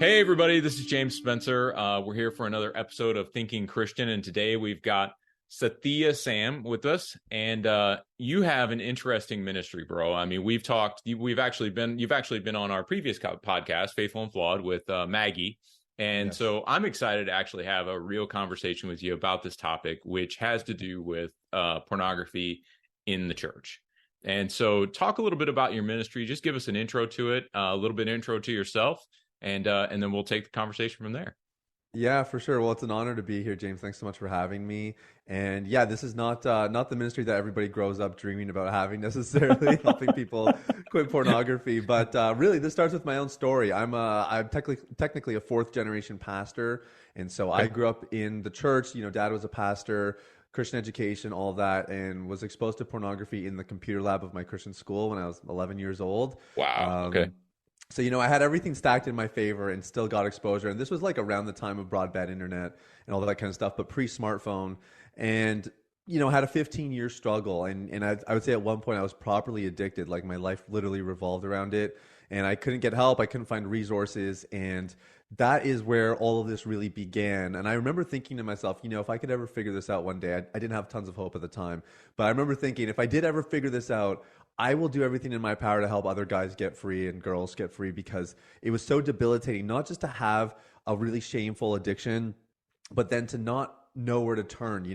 Hey, everybody, this is James Spencer. We're here for another episode of Thinking Christian, and today we've got Sathiya Sam with us. And you have an interesting ministry, bro. I mean, you've actually been on our previous podcast, Faithful and Flawed, with Maggie. And Yes. so I'm excited to actually have a real conversation with you about this topic, which has to do with pornography in the church. And so talk a little bit about your ministry. Just give us an intro to it, a little bit intro to yourself, and then we'll take the conversation from there. Yeah, for sure. Well, it's an honor to be here, James. Thanks so much for having me. And yeah, this is not the ministry that everybody grows up dreaming about having necessarily, helping people quit pornography. But really, this starts with my own story. I'm technically a fourth generation pastor, and so I Okay. grew up in the church. Dad was a pastor, Christian education, all that, and was exposed to pornography in the computer lab of my Christian school when I was 11 years old. Wow. Okay. Um, So, I had everything stacked in my favor and still got exposure. And this was like around the time of broadband internet and all that kind of stuff, but pre-smartphone. And, had a 15-year struggle. And I would say at one point I was properly addicted. Like my life literally revolved around it. And I couldn't get help. I couldn't find resources. And that is where all of this really began. And I remember thinking to myself, if I could ever figure this out one day, I didn't have tons of hope at the time. But I remember thinking, if I did ever figure this out, I will do everything in my power to help other guys get free and girls get free, because it was so debilitating, not just to have a really shameful addiction, but then to not know where to turn,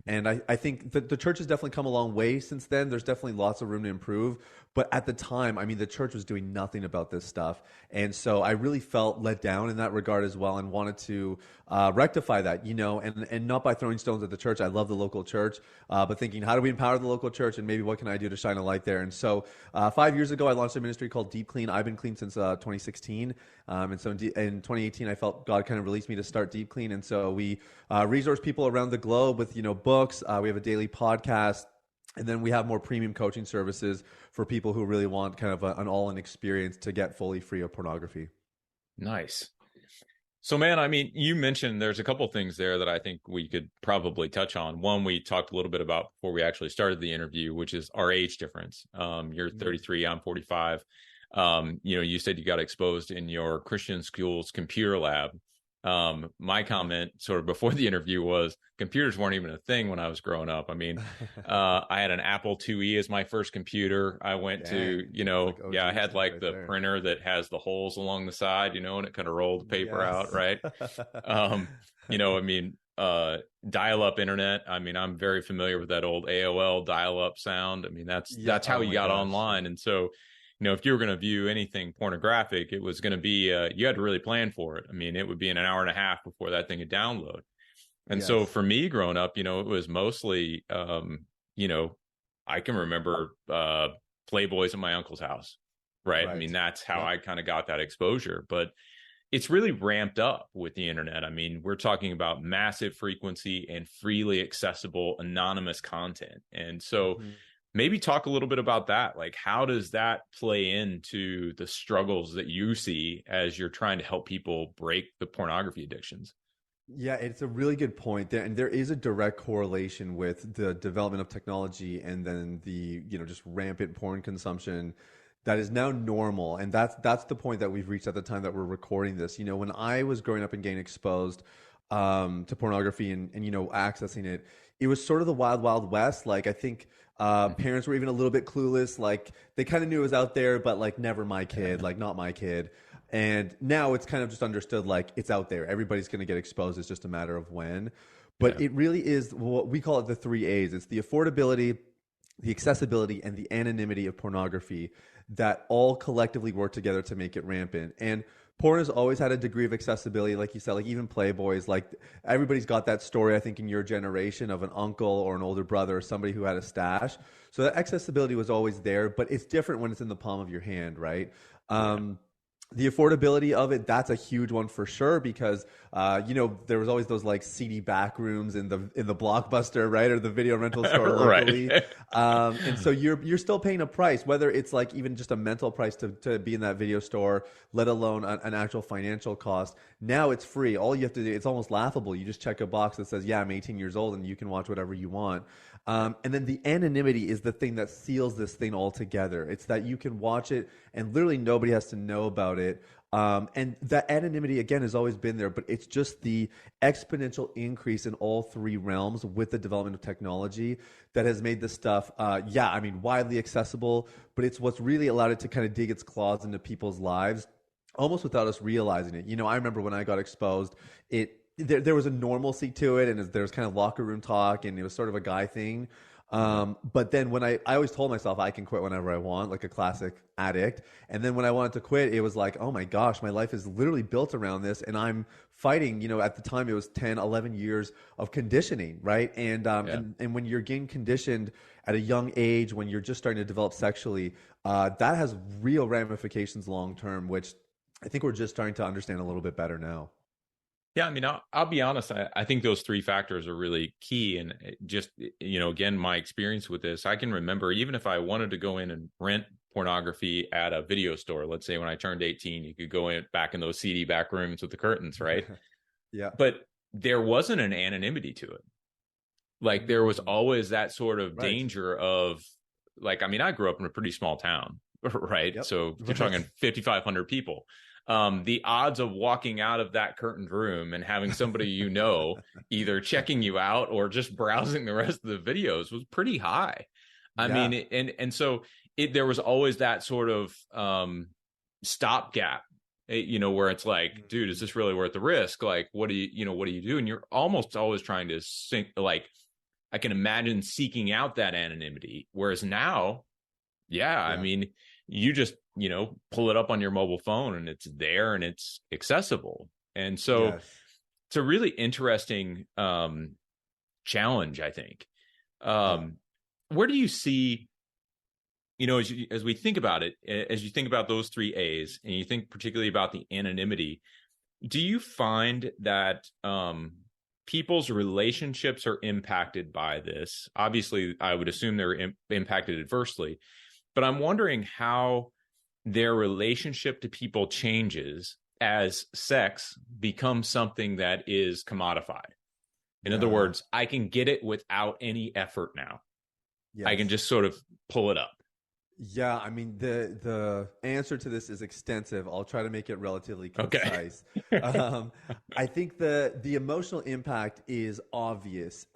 and I think that the church has definitely come a long way since then. There's definitely lots of room to improve. But at the time, I mean, the church was doing nothing about this stuff. And so I really felt let down in that regard as well, and wanted to rectify that, and not by throwing stones at the church. I love the local church, but thinking, how do we empower the local church, and maybe what can I do to shine a light there? And so 5 years ago, I launched a ministry called Deep Clean. I've been clean since 2016. And so in 2018, I felt God kind of released me to start Deep Clean. And so we resource people around the globe with, books. We have a daily podcast. And then we have more premium coaching services for people who really want kind of an all-in experience to get fully free of pornography. Nice. So, man, I mean, you mentioned there's a couple things there that I think we could probably touch on. One, we talked a little bit about before we actually started the interview, which is our age difference. You're 33, I'm 45. You said you got exposed in your Christian school's computer lab. My comment sort of before the interview was computers weren't even a thing when I was growing up. I mean, I had an Apple IIe as my first computer. I went to, Like I OG had stuff like right the there. printer that has the holes along the side, and it kind of rolled the paper out, Yes. right? Um, I mean, dial-up internet. I mean, I'm very familiar with that old AOL dial-up sound. I mean, that's Yeah. that's how Oh you my got gosh. online. And so, if you were going to view anything pornographic, it was going to be, you had to really plan for it. I mean, it would be in an hour and a half before that thing would download. And so Yes. for me growing up, it was mostly, I can remember Playboys at my uncle's house, right? I mean, Right. that's how Yep. I kind of got that exposure. But it's really ramped up with the internet. I mean, we're talking about massive frequency and freely accessible anonymous content. And so Mhm. maybe talk a little bit about that. Like, how does that play into the struggles that you see as you're trying to help people break the pornography addictions? Yeah, it's a really good point there, and there is a direct correlation with the development of technology and then the, just rampant porn consumption that is now normal. And that's the point that we've reached at the time that we're recording this. When I was growing up and getting exposed to pornography and accessing it, it was sort of the wild, wild west. Like I think parents were even a little bit clueless. Like they kind of knew it was out there, but like never my kid, like not my kid. And now it's kind of just understood like it's out there. Everybody's going to get exposed. It's just a matter of when. But Yeah. it really is what we call it the three A's. It's the affordability, the accessibility, and the anonymity of pornography that all collectively work together to make it rampant. And porn has always had a degree of accessibility, like you said, like even Playboys, like everybody's got that story, I think, in your generation of an uncle or an older brother or somebody who had a stash. So that accessibility was always there, but it's different when it's in the palm of your hand, right? Yeah. The affordability of it, that's a huge one for sure, because there was always those like seedy back rooms in the Blockbuster, right, or the video rental store Right. locally. And so you're still paying a price, whether it's like even just a mental price to be in that video store, let alone an actual financial cost. Now it's free. All you have to do, it's almost laughable. You just check a box that says, yeah, I'm 18 years old and you can watch whatever you want. And then the anonymity is the thing that seals this thing all together. It's that you can watch it and literally nobody has to know about it. And that anonymity again has always been there, but it's just the exponential increase in all three realms with the development of technology that has made this stuff, widely accessible. But it's what's really allowed it to kind of dig its claws into people's lives, almost without us realizing it. I remember when I got exposed, there was a normalcy to it, and there was kind of locker room talk, and it was sort of a guy thing. But then when I always told myself I can quit whenever I want, like a classic addict. And then when I wanted to quit, it was like, oh my gosh, my life is literally built around this. And I'm fighting, at the time it was 10, 11 years of conditioning, right? And when you're getting conditioned at a young age, when you're just starting to develop sexually, that has real ramifications long term, which I think we're just starting to understand a little bit better now. Yeah, I mean, I'll be honest. I think those three factors are really key. And just, again, my experience with this, I can remember even if I wanted to go in and rent pornography at a video store, let's say when I turned 18, you could go in back in those seedy back rooms with the curtains, right? Yeah. But there wasn't an anonymity to it. Like there was always that sort of danger of like, I mean, I grew up in a pretty small town, right? Yep. So you're talking 5,500 people. The odds of walking out of that curtained room and having somebody either checking you out or just browsing the rest of the videos was pretty high. I mean, so there was always that sort of stopgap, where it's like, dude, is this really worth the risk? Like, what do you do? And you're almost always trying to like, I can imagine seeking out that anonymity. Whereas now, I mean, you just, pull it up on your mobile phone and it's there and it's accessible. And so it's a really interesting challenge, I think. Where do you see, as we think about it, as you think about those three A's and you think particularly about the anonymity, do you find that people's relationships are impacted by this? Obviously, I would assume they're impacted adversely, but I'm wondering how their relationship to people changes as sex becomes something that is commodified. In other words, I can get it without any effort now. Yes. I can just sort of pull it up. Yeah, I mean, the answer to this is extensive. I'll try to make it relatively concise. Okay. I think the emotional impact is obvious.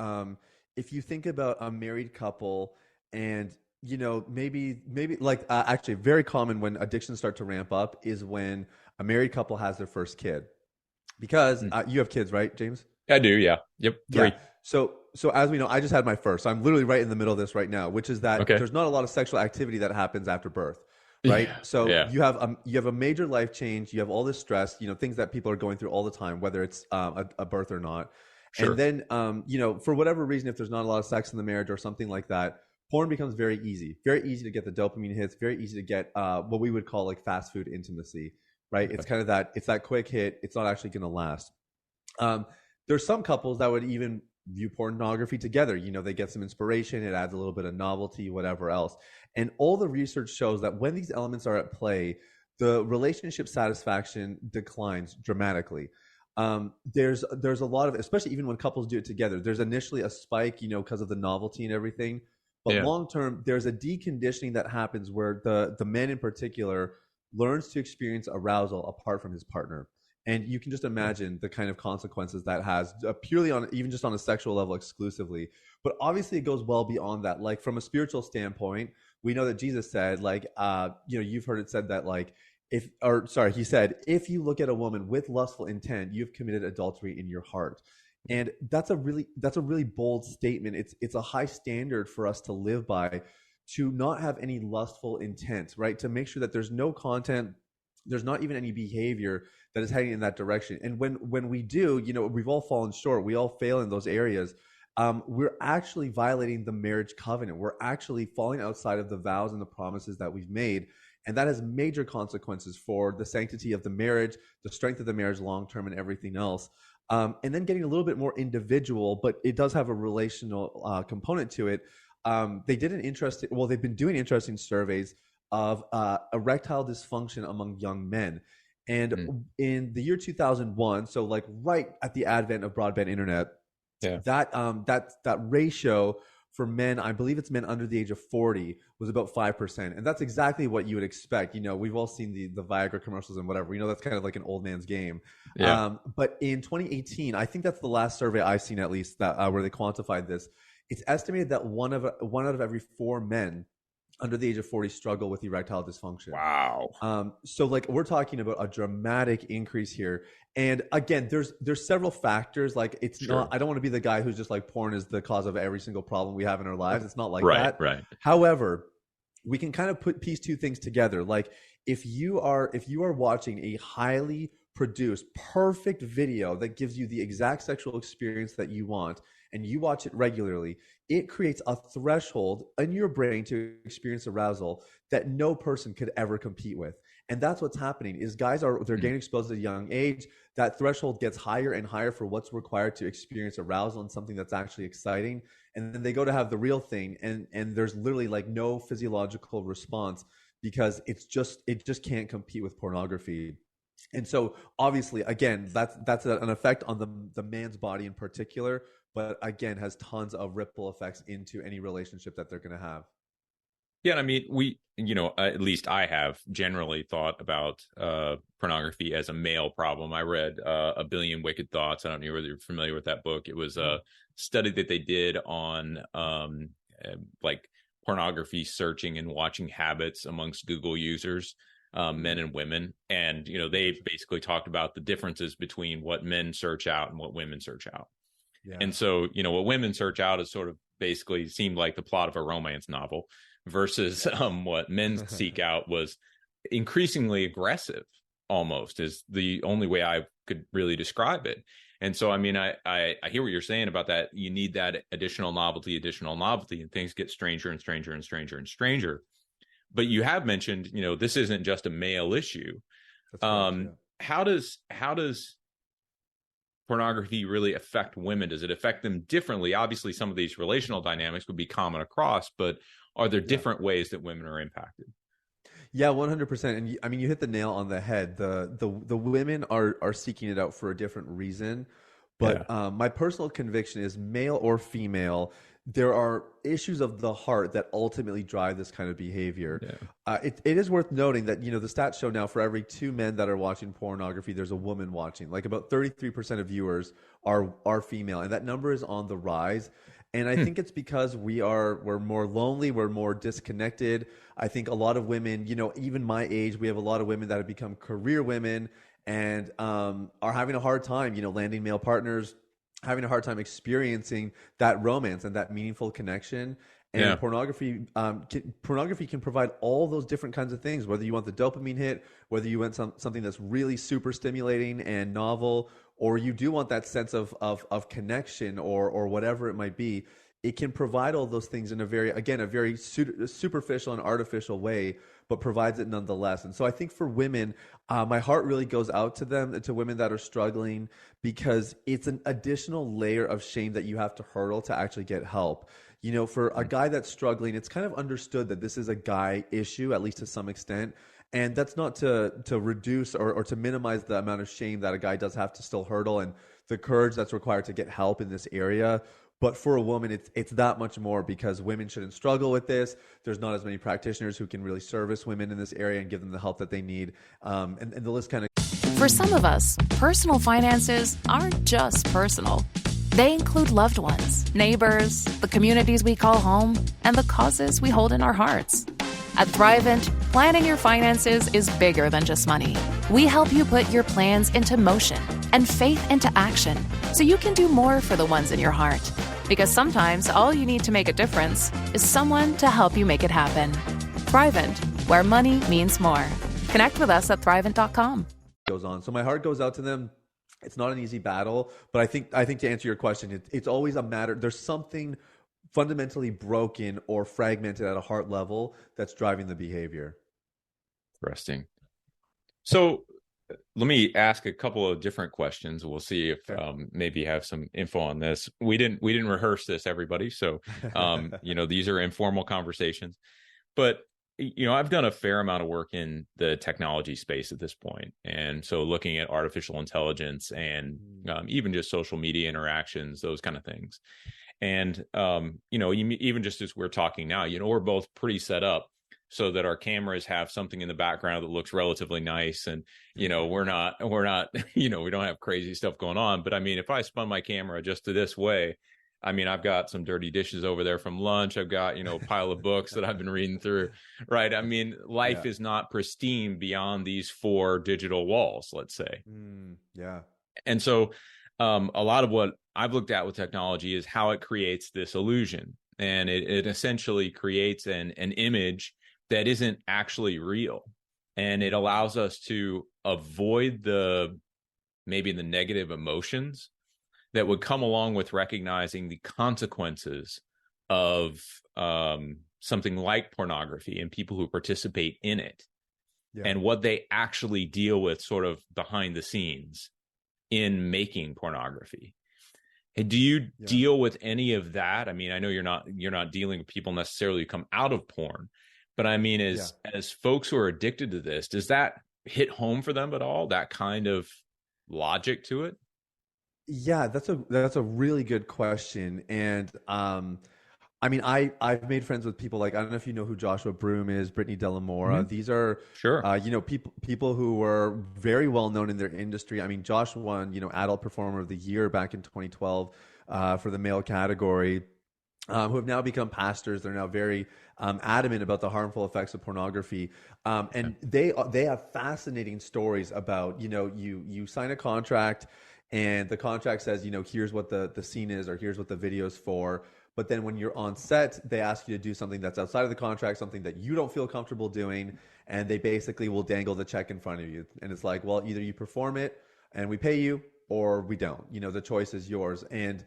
If you think about a married couple and maybe like actually very common when addictions start to ramp up is when a married couple has their first kid, because you have kids, right, James? I do. Yeah. Yep. 3. Yeah. So as we know, I just had my first. So I'm literally right in the middle of this right now, which is that there's not a lot of sexual activity that happens after birth, right? You have a major life change. You have all this stress, things that people are going through all the time, whether it's a birth or not. Sure. And then, for whatever reason, if there's not a lot of sex in the marriage or something like that, porn becomes very easy to get the dopamine hits, very easy to get what we would call like fast food intimacy, right? Okay. It's kind of it's that quick hit. It's not actually going to last. There's some couples that would even view pornography together. They get some inspiration. It adds a little bit of novelty, whatever else. And all the research shows that when these elements are at play, the relationship satisfaction declines dramatically. There's a lot of, especially even when couples do it together, there's initially a spike, because of the novelty and everything. But long term, there's a deconditioning that happens where the man in particular learns to experience arousal apart from his partner. And you can just imagine the kind of consequences that has purely on even just on a sexual level exclusively. But obviously it goes well beyond that. Like from a spiritual standpoint, we know that Jesus said, like, you've heard it said that like, he said, if you look at a woman with lustful intent, you've committed adultery in your heart. And that's a really bold statement. It's a high standard for us to live by, to not have any lustful intent, right? To make sure that there's no content, there's not even any behavior that is heading in that direction. And when we do, we've all fallen short. We all fail in those areas. We're actually violating the marriage covenant. We're actually falling outside of the vows and the promises that we've made. And that has major consequences for the sanctity of the marriage, the strength of the marriage long-term, and everything else. And then getting a little bit more individual, but it does have a relational component to it. They've been doing interesting surveys of erectile dysfunction among young men. And in the year 2001, so like right at the advent of broadband internet, that ratio For men, I believe it's men under the age of 40 was about 5%. And that's exactly what you would expect. We've all seen the Viagra commercials and whatever. That's kind of like an old man's game. Yeah. But in 2018, I think that's the last survey I've seen, at least, that where they quantified this. It's estimated that one out of every 4 men under the age of 40 struggle with erectile dysfunction. Wow. So like we're talking about a dramatic increase here. And again, there's several factors. Like it's Sure. not, I don't want to be the guy who's just like porn is the cause of every single problem we have in our lives. It's not like Right, that. right. However, we can kind of piece two things together. Like if you are watching a highly produced, perfect video that gives you the exact sexual experience that you want, and you watch it regularly, it creates a threshold in your brain to experience arousal that no person could ever compete with. And that's what's happening is they're getting exposed at a young age. That threshold gets higher and higher for what's required to experience arousal and something that's actually exciting. And then they go to have the real thing, and there's literally like no physiological response because it just can't compete with pornography. And so obviously, again, that's an effect on the man's body in particular, but again, has tons of ripple effects into any relationship that they're going to have. Yeah, I mean, at least I have generally thought about pornography as a male problem. I read A Billion Wicked Thoughts. I don't know whether you're familiar with that book. It was a study that they did on like pornography searching and watching habits amongst Google users, men and women. And, they basically talked about the differences between what men search out and what women search out. Yeah. And so, what women search out is sort of basically seemed like the plot of a romance novel versus what men seek out was increasingly aggressive, almost is the only way I could really describe it. And so, I mean, I hear what you're saying about that. You need that additional novelty, and things get stranger and stranger and stranger and stranger. But you have mentioned, this isn't just a male issue. That's correct, yeah. How does pornography really affect women? Does it affect them differently? Obviously, some of these relational dynamics would be common across, but are there different ways that women are impacted? Yeah, 100%. And I mean, you hit the nail on the head. The women are seeking it out for a different reason. But my personal conviction is male or female, there are issues of the heart that ultimately drive this kind of behavior. Yeah. It is worth noting that, the stats show now for every 2 men that are watching pornography, there's a woman watching. Like about 33% of viewers are female, and that number is on the rise. And I think it's because we're more lonely, we're more disconnected. I think a lot of women, even my age, we have a lot of women that have become career women and are having a hard time, landing male partners, having a hard time experiencing that romance and that meaningful connection. And pornography can provide all those different kinds of things, whether you want the dopamine hit, whether you want something that's really super stimulating and novel, or you do want that sense of connection or whatever it might be. It can provide all those things in a very superficial and artificial way, but provides it nonetheless. And so I think for women, my heart really goes out to them, to women that are struggling, because it's an additional layer of shame that you have to hurdle to actually get help. For a guy that's struggling, it's kind of understood that this is a guy issue, at least to some extent. And that's not to reduce or to minimize the amount of shame that a guy does have to still hurdle and the courage that's required to get help in this area. But for a woman, it's that much more, because women shouldn't struggle with this. There's not as many practitioners who can really service women in this area and give them the help that they need. And the list kind of... For some of us, personal finances aren't just personal. They include loved ones, neighbors, the communities we call home, and the causes we hold in our hearts. At Thrivent, planning your finances is bigger than just money. We help you put your plans into motion and faith into action so you can do more for the ones in your heart. Because sometimes all you need to make a difference is someone to help you make it happen. Thrivent, where money means more. Connect with us at Thrivent.com. Goes on. So my heart goes out to them. It's not an easy battle, but I think to answer your question, it's always a matter. There's something fundamentally broken or fragmented at a heart level that's driving the behavior. Interesting. So let me ask a couple of different questions. We'll see if maybe you have some info on this. We didn't rehearse this, everybody. So, these are informal conversations. But, I've done a fair amount of work in the technology space at this point. And so looking at artificial intelligence and even just social media interactions, those kind of things. And, even just as we're talking now, we're both pretty set up so that our cameras have something in the background that looks relatively nice. And, we're not, we don't have crazy stuff going on. But I mean, if I spun my camera just to this way, I mean, I've got some dirty dishes over there from lunch. I've got, a pile of books that I've been reading through, right? I mean, life is not pristine beyond these 4 digital walls, let's say. Yeah. And so a lot of what I've looked at with technology is how it creates this illusion. And it essentially creates an image that isn't actually real. And it allows us to avoid maybe the negative emotions that would come along with recognizing the consequences of something like pornography and people who participate in it, and what they actually deal with sort of behind the scenes in making pornography. And do you deal with any of that? I mean, I know you're not dealing with people necessarily who come out of porn, but I mean, as folks who are addicted to this, does that hit home for them at all? That kind of logic to it? Yeah, that's a really good question. And I mean, I've made friends with people like, I don't know if you know who Joshua Broome is, Brittany Delamora. Mm-hmm. These are sure, people who were very well known in their industry. I mean, Josh won Adult Performer of the Year back in 2012 for the male category. Who have now become pastors. They're now very adamant about the harmful effects of pornography, and they have fascinating stories about you sign a contract, and the contract says here's what the scene is, or here's what the video is for. But then when you're on set, they ask you to do something that's outside of the contract, something that you don't feel comfortable doing, and they basically will dangle the check in front of you. And it's like, well, either you perform it and we pay you, or we don't. The choice is yours. And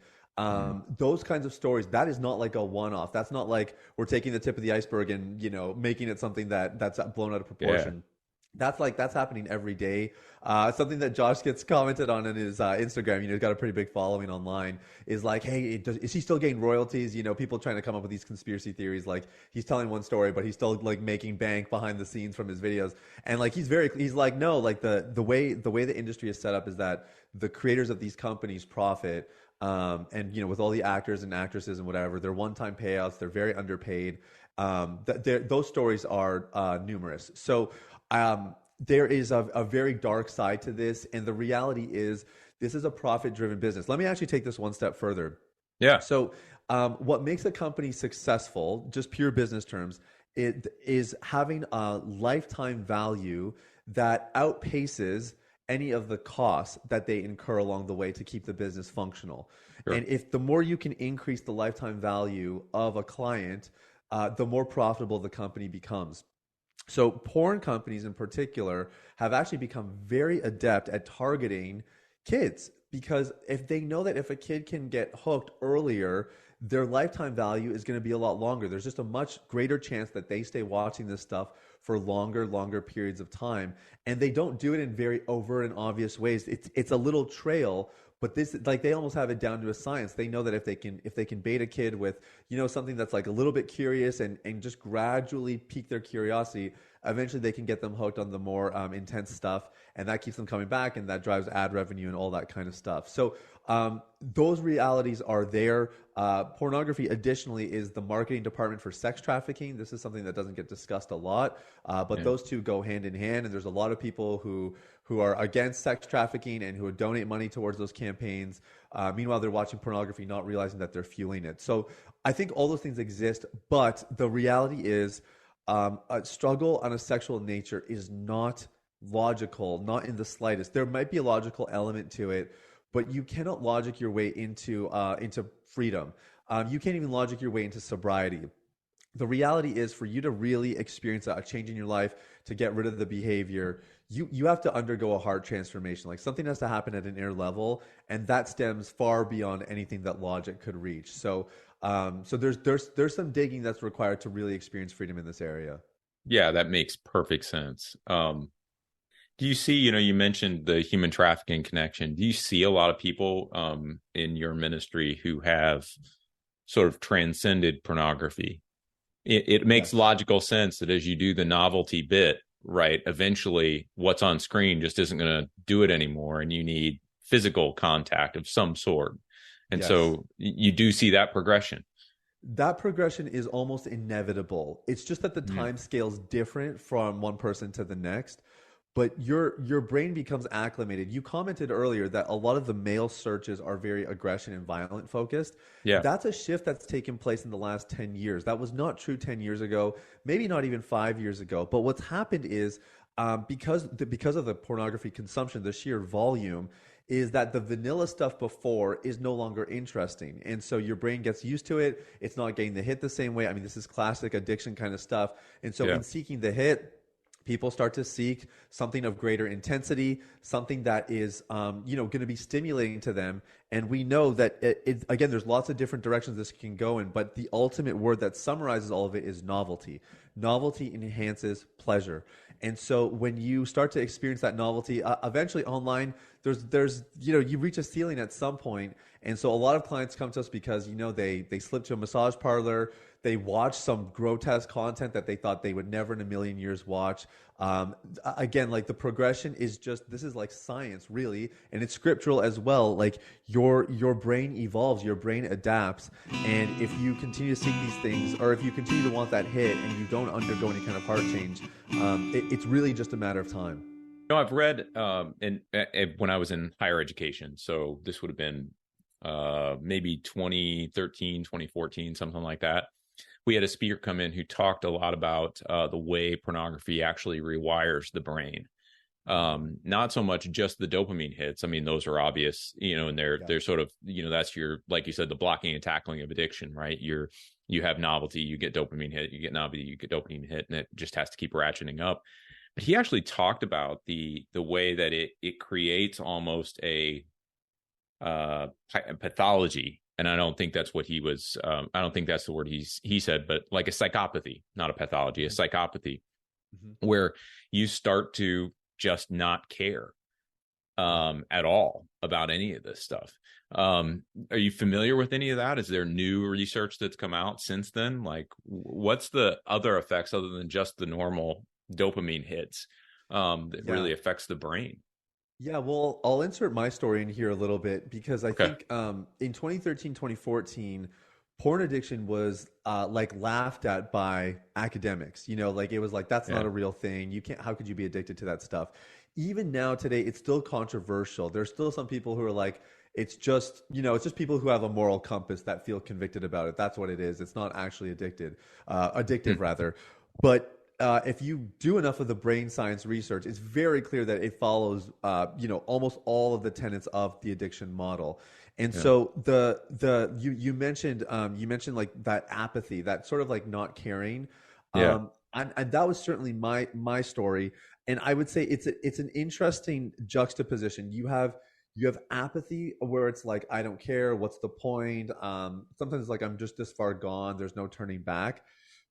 those kinds of stories, that is not like a one-off. That's not like we're taking the tip of the iceberg and making it something that's blown out of proportion. That's happening every day. Something that Josh gets commented on in his Instagram, he's got a pretty big following online, is like, hey, is he still getting royalties? People trying to come up with these conspiracy theories, like he's telling one story, but he's still like making bank behind the scenes from his videos. And like, he's like, no, like the way the industry is set up is that the creators of these companies profit. And with all the actors and actresses and whatever, they're one-time payouts. They're very underpaid. Those stories are numerous. So there is a very dark side to this, and the reality is this is a profit-driven business. Let me actually take this one step further. Yeah. So what makes a company successful, just pure business terms, it is having a lifetime value that outpaces any of the costs that they incur along the way to keep the business functional. Sure. And if the more you can increase the lifetime value of a client, the more profitable the company becomes. So porn companies in particular have actually become very adept at targeting kids, because if they know that if a kid can get hooked earlier, their lifetime value is going to be a lot longer. There's just a much greater chance that they stay watching this stuff for longer periods of time. And they don't do it in very overt and obvious ways. It's a little trail, but this, like, they almost have it down to a science. They know that if they can bait a kid with, something that's like a little bit curious and just gradually pique their curiosity, eventually they can get them hooked on the more intense stuff, and that keeps them coming back, and that drives ad revenue and all that kind of stuff. So those realities are there. Pornography, additionally, is the marketing department for sex trafficking. This is something that doesn't get discussed a lot, but those two go hand in hand, and there's a lot of people who are against sex trafficking and who would donate money towards those campaigns. Meanwhile, they're watching pornography, not realizing that they're fueling it. So I think all those things exist, but the reality is a struggle on a sexual nature is not logical, not in the slightest. There might be a logical element to it, but you cannot logic your way into freedom. You can't even logic your way into sobriety. The reality is, for you to really experience a change in your life, to get rid of the behavior, you have to undergo a heart transformation. Like, something has to happen at an inner level, and that stems far beyond anything that logic could reach. So there's some digging that's required to really experience freedom in this area. Yeah, that makes perfect sense. Do you see, you mentioned the human trafficking connection. Do you see a lot of people in your ministry who have sort of transcended pornography? It makes logical sense that as you do the novelty bit, right, eventually what's on screen just isn't going to do it anymore, and you need physical contact of some sort. And Yes. so you do see that progression. That progression is almost inevitable. It's just that the Mm. time scale's different from one person to the next, but your brain becomes acclimated. You commented earlier that a lot of the male searches are very aggression and violent focused. Yeah. That's a shift that's taken place in the last 10 years. That was not true 10 years ago, maybe not even 5 years ago. But what's happened is because of the pornography consumption, the sheer volume, is that the vanilla stuff before is no longer interesting. And so your brain gets used to it. It's not getting the hit the same way. I mean, this is classic addiction kind of stuff. And so Yeah. in seeking the hit, people start to seek something of greater intensity, something that is, going to be stimulating to them. And we know that again, there's lots of different directions this can go in, but the ultimate word that summarizes all of it is novelty. Novelty enhances pleasure. And so when you start to experience that novelty, eventually online, you reach a ceiling at some point. And so a lot of clients come to us because, they slip to a massage parlor, they watch some grotesque content that they thought they would never in a million years watch. Again, like the progression is this is like science really, and it's scriptural as well. Like your brain evolves, your brain adapts. And if you continue to seek these things, or if you continue to want that hit and you don't undergo any kind of heart change, it's really just a matter of time. I've read when I was in higher education, so this would have been maybe 2013, 2014, something like that. We had a speaker come in who talked a lot about the way pornography actually rewires the brain. Not so much just the dopamine hits. I mean, those are obvious, and they're sort of, that's your, like you said, the blocking and tackling of addiction, right? You have novelty, you get dopamine hit, you get novelty, you get dopamine hit, and it just has to keep ratcheting up. But he actually talked about the way that it creates almost a pathology. And I don't think that's what he was. I don't think that's the word he said, but like a psychopathy, not a pathology, a psychopathy, where you start to just not care at all about any of this stuff. Are you familiar with any of that? Is there new research that's come out since then? Like, what's the other effects other than just the normal dopamine hits that really affects the brain? Yeah, well, I'll insert my story in here a little bit because I Okay. think in 2013, 2014, porn addiction was like laughed at by academics. Like it was like, that's not Yeah. a real thing. How could you be addicted to that stuff? Even now today, it's still controversial. There's still some people who are like, it's just people who have a moral compass that feel convicted about it. That's what it is. It's not actually addictive Hmm. rather. But if you do enough of the brain science research, it's very clear that it follows, almost all of the tenets of the addiction model. And Yeah. so you mentioned like that apathy, that sort of like not caring, Yeah. and that was certainly my story. And I would say it's an interesting juxtaposition. You have apathy where it's like, I don't care, what's the point? Sometimes it's like, I'm just this far gone, there's no turning back.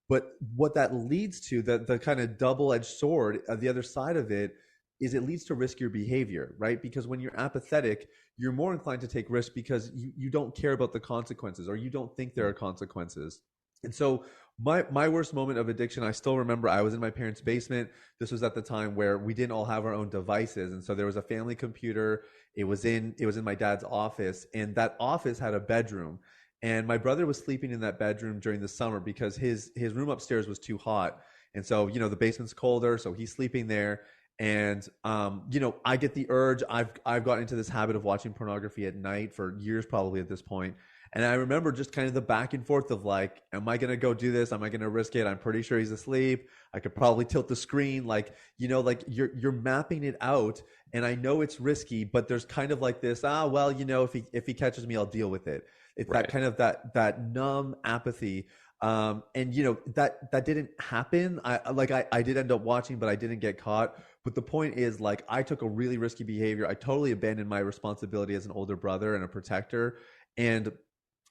But what that leads to, the kind of double-edged sword, the other side of it, is it leads to riskier behavior, right? Because when you're apathetic, you're more inclined to take risks because you don't care about the consequences, or you don't think there are consequences. And so my worst moment of addiction, I still remember I was in my parents' basement. This was at the time where we didn't all have our own devices. And so there was a family computer. It was in my dad's office, and that office had a bedroom. And my brother was sleeping in that bedroom during the summer because his room upstairs was too hot. And so, the basement's colder, so he's sleeping there. And I get the urge. I've gotten into this habit of watching pornography at night for years, probably at this point. And I remember just kind of the back and forth of like, am I gonna go do this? Am I gonna risk it? I'm pretty sure he's asleep. I could probably tilt the screen, like, like you're mapping it out. And I know it's risky, but there's kind of like this, well, if he catches me, I'll deal with it. It's that Right. kind of that numb apathy. And that didn't happen. I did end up watching, but I didn't get caught. But the point is, like, I took a really risky behavior. I totally abandoned my responsibility as an older brother and a protector. And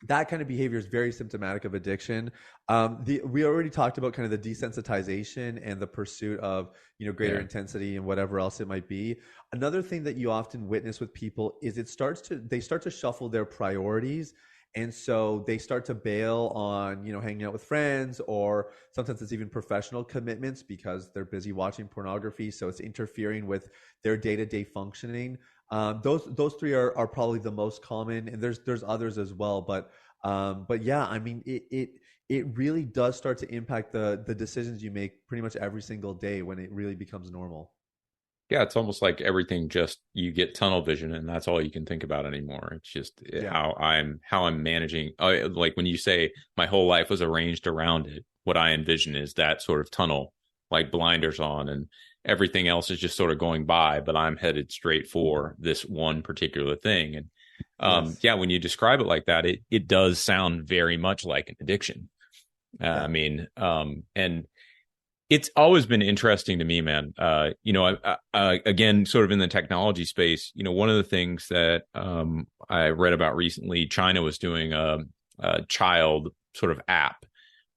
that kind of behavior is very symptomatic of addiction. We already talked about kind of the desensitization and the pursuit of greater Yeah. intensity and whatever else it might be. Another thing that you often witness with people is they start to shuffle their priorities. And so they start to bail on, hanging out with friends, or sometimes it's even professional commitments because they're busy watching pornography. So it's interfering with their day-to-day functioning. Those three are probably the most common, and there's others as well. But yeah, I mean it really does start to impact the decisions you make pretty much every single day when it really becomes normal. Yeah, it's almost like everything just you get tunnel vision and that's all you can think about anymore. It's just Yeah. how I'm managing. Like when you say my whole life was arranged around it, what I envision is that sort of tunnel, like blinders on, and everything else is just sort of going by, but I'm headed straight for this one particular thing. And Yes. yeah, when you describe it like that, it does sound very much like an addiction. I Yeah. mean, and it's always been interesting to me, man. Again, sort of in the technology space, one of the things that I read about recently, China was doing a child sort of app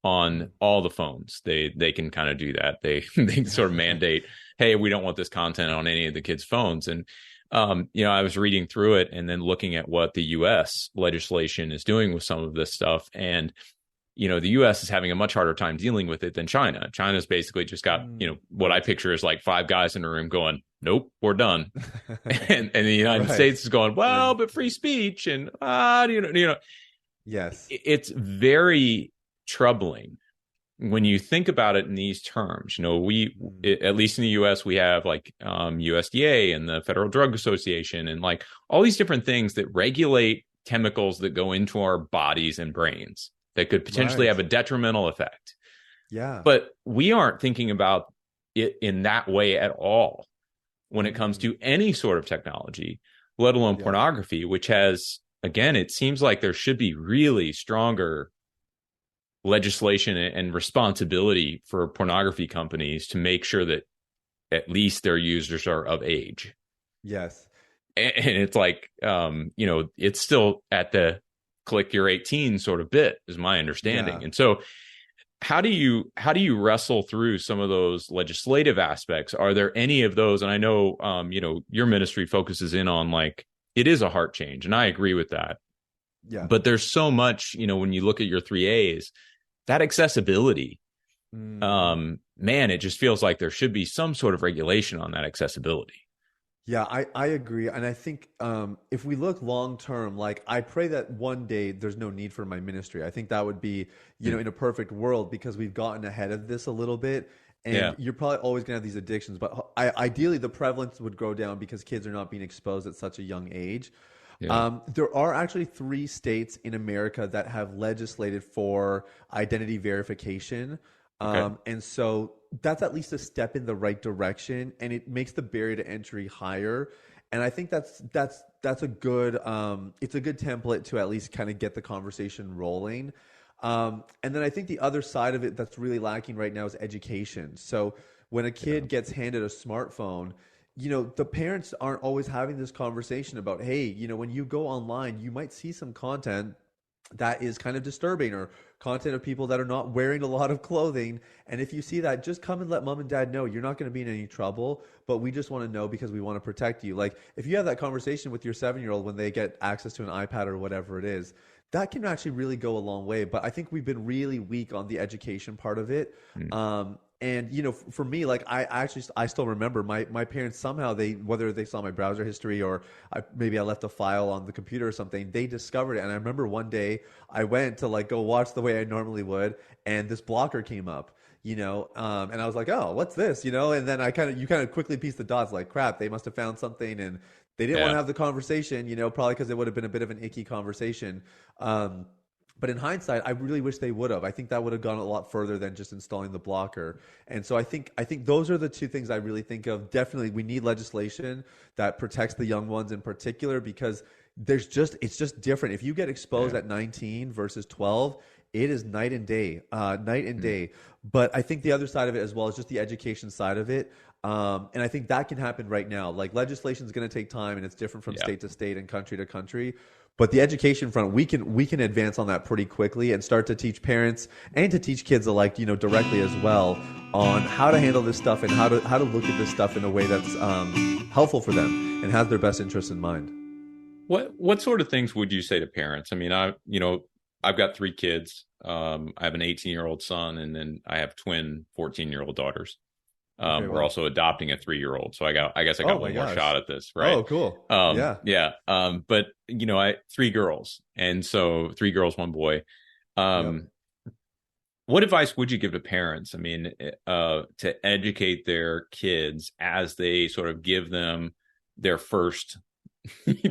on all the phones. They can kind of do that. They sort of mandate, hey, we don't want this content on any of the kids' phones. And I was reading through it and then looking at what the U.S. legislation is doing with some of this stuff, and the US is having a much harder time dealing with it than China. China's basically just got, what I Right. picture is like five guys in a room going, nope, we're done. And the United Right. States is going, well, And but free speech. And, yes. it's very troubling when you think about it in these terms. Mm. At least in the US, we have like USDA and the Federal Drug Association and like all these different things that regulate chemicals that go into our bodies and brains that could potentially Right. have a detrimental effect. Yeah. But we aren't thinking about it in that way at all when it comes Mm. to any sort of technology, let alone Yeah. pornography, which has, again, it seems like there should be really stronger legislation and responsibility for pornography companies to make sure that at least their users are of age. Yes. And it's like, it's still at the click you're 18 sort of bit is my understanding. Yeah. And so how do you wrestle through some of those legislative aspects? Are there any of those? And I know, your ministry focuses in on like, it is a heart change. And I agree with that. Yeah. But there's so much, when you look at your 3As, that accessibility, Mm-hmm. man, it just feels like there should be some sort of regulation on that accessibility. Yeah, I agree. And I think if we look long term, like I pray that one day there's no need for my ministry. I think that would be, Mm. in a perfect world because we've gotten ahead of this a little bit. Yeah. And you're probably always going to have these addictions, but ideally the prevalence would go down because kids are not being exposed at such a young age. Yeah. There are actually three states in America that have legislated for identity verification. Okay. And so that's at least a step in the right direction, and it makes the barrier to entry higher. And I think that's a good it's a good template to at least kind of get the conversation rolling. And then I think the other side of it that's really lacking right now is education. So when a Yeah. kid gets handed a smartphone, the parents aren't always having this conversation about, hey, when you go online, you might see some content that is kind of disturbing or content of people that are not wearing a lot of clothing. And if you see that, just come and let mom and dad know you're not going to be in any trouble, but we just want to know because we want to protect you. Like if you have that conversation with your 7-year-old when they get access to an iPad or whatever it is, that can actually really go a long way. But I think we've been really weak on the education part of it. Mm. And for me, like I still remember my parents somehow whether they saw my browser history or maybe I left a file on the computer or something, they discovered it. And I remember one day I went to like go watch the way I normally would, and this blocker came up. And I was like, oh, what's this? And then you kind of quickly piece the dots, like, crap, they must have found something, and they didn't want to Yeah. have the conversation, probably because it would have been a bit of an icky conversation. Um, but in hindsight, I really wish they would have. I think that would have gone a lot further than just installing the blocker. And so I think those are the two things I really think of. Definitely, we need legislation that protects the young ones in particular because it's just different. If you get exposed Yeah. at 19 versus 12, it is night and day, night and Mm. day. But I think the other side of it as well is just the education side of it. And I think that can happen right now. Like legislation is going to take time, and it's different from Yeah. state to state and country to country. But the education front, we can advance on that pretty quickly and start to teach parents and to teach kids alike, directly as well on how to handle this stuff and how to look at this stuff in a way that's helpful for them and has their best interests in mind. What sort of things would you say to parents? I mean, I've got three kids. I have an 18-year-old son, and then I have twin 14-year-old daughters. Okay, We're wow. also adopting a 3-year-old, so I guess I Oh got my one more gosh. shot at this, right? Oh, cool. Yeah. Yeah. But I 3 girls, and so 3 girls, 1 boy. Yep. Um, what advice would you give to parents? I mean, to educate their kids as they sort of give them their first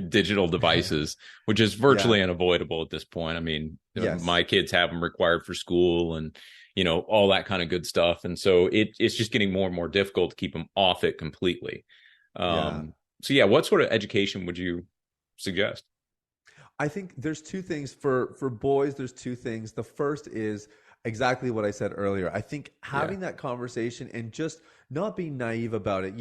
digital devices, which is Yeah. virtually unavoidable at this point. I mean, Yes. my kids have them required for school and, all that kind of good stuff. And so it's just getting more and more difficult to keep them off it completely. Yeah. So yeah, what sort of education would you suggest? I think there's two things for boys. There's two things. The first is exactly what I said earlier. I think Yeah. having that conversation and just not being naive about it.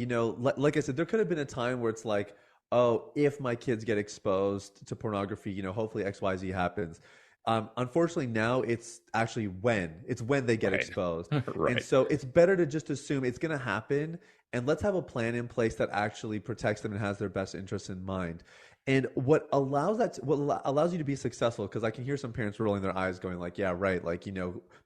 Like I said, there could have been a time where it's like, oh, if my kids get exposed to pornography, hopefully X Y Z happens. Unfortunately, now it's when they get Right. exposed, and Right. so it's better to just assume it's going to happen, and let's have a plan in place that actually protects them and has their best interests in mind. And what allows you to be successful, because I can hear some parents rolling their eyes, going like, "Yeah, right. Like,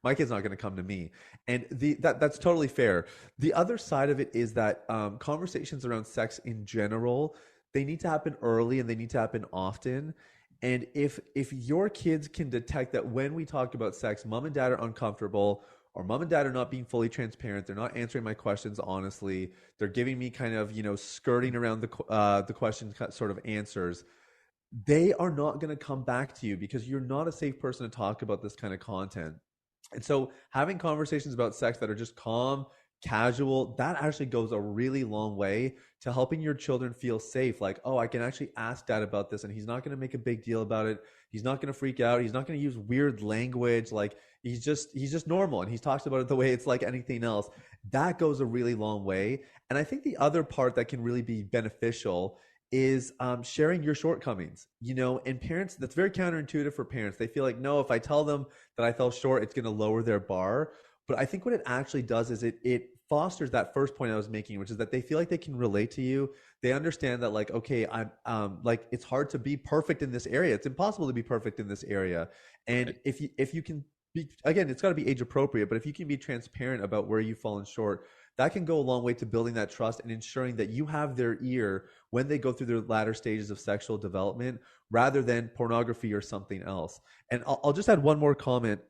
my kid's not going to come to me," and that's totally fair. The other side of it is that conversations around sex in general, they need to happen early and they need to happen often. And if your kids can detect that when we talk about sex, mom and dad are uncomfortable, or mom and dad are not being fully transparent, they're not answering my questions honestly, they're giving me kind of skirting around the question sort of answers, they are not going to come back to you because you're not a safe person to talk about this kind of content. And so having conversations about sex that are just calm, casual, that actually goes a really long way to helping your children feel safe. Like, oh, I can actually ask dad about this and he's not going to make a big deal about it. He's not going to freak out. He's not going to use weird language. Like he's just normal and he talks about it the way it's like anything else. That goes a really long way. And I think the other part that can really be beneficial is sharing your shortcomings, and parents, that's very counterintuitive for parents. They feel like, no, if I tell them that I fell short, it's going to lower their bar. But I think what it actually does is it fosters that first point I was making, which is that they feel like they can relate to you. They understand that, like, okay, I'm like, it's hard to be perfect in this area. It's impossible to be perfect in this area. And Right. if you can be, again, it's got to be age appropriate, but if you can be transparent about where you've fallen short, that can go a long way to building that trust and ensuring that you have their ear when they go through their latter stages of sexual development, rather than pornography or something else. And I'll just add one more comment.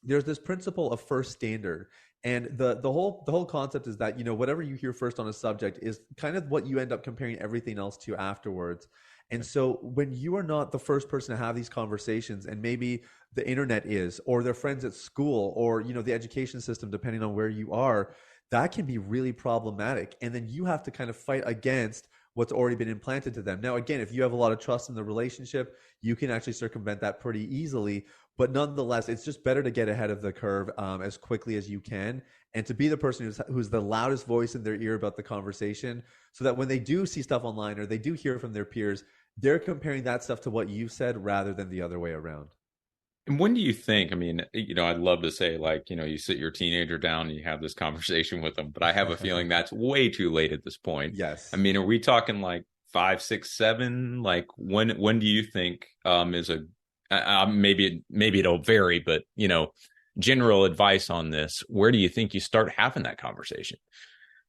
There's this principle of first standard, and the whole concept is that whatever you hear first on a subject is kind of what you end up comparing everything else to afterwards. And so when you are not the first person to have these conversations, and maybe the internet is, or their friends at school, or the education system, depending on where you are, that can be really problematic. And then you have to kind of fight against what's already been implanted to them. Now, again, if you have a lot of trust in the relationship, you can actually circumvent that pretty easily. But nonetheless, it's just better to get ahead of the curve as quickly as you can, and to be the person who's the loudest voice in their ear about the conversation, so that when they do see stuff online or they do hear from their peers, they're comparing that stuff to what you said rather than the other way around. And when do you think, I mean, I'd love to say, like, you sit your teenager down and you have this conversation with them, but I have a feeling that's way too late at this point. I Yes. mean, are we talking like 5, 6, 7? Like when do you think is a maybe it'll vary, but general advice on this, where do you think you start having that conversation?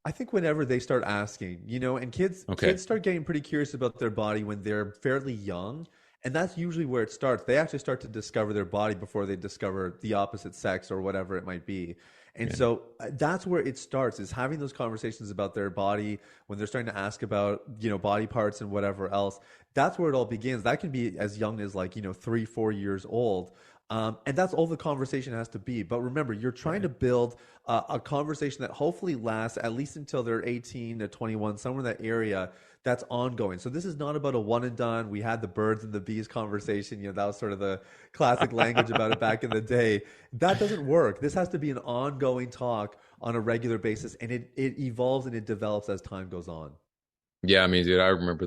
I think whenever they start asking, and kids Okay. kids start getting pretty curious about their body when they're fairly young, and that's usually where it starts. They actually start to discover their body before they discover the opposite sex or whatever it might be. And Yeah. so that's where it starts, is having those conversations about their body when they're starting to ask about, body parts and whatever else. That's where it all begins. That can be as young as, like, 3, 4 years old. And that's all the conversation has to be. But remember, you're trying Right. to build a conversation that hopefully lasts at least until they're 18 to 21, somewhere in that area, that's ongoing. So this is not about a one and done. We had the birds and the bees conversation. That was sort of the classic language about it back in the day. That doesn't work. This has to be an ongoing talk on a regular basis, and it evolves and it develops as time goes on. Yeah, I mean, dude, I remember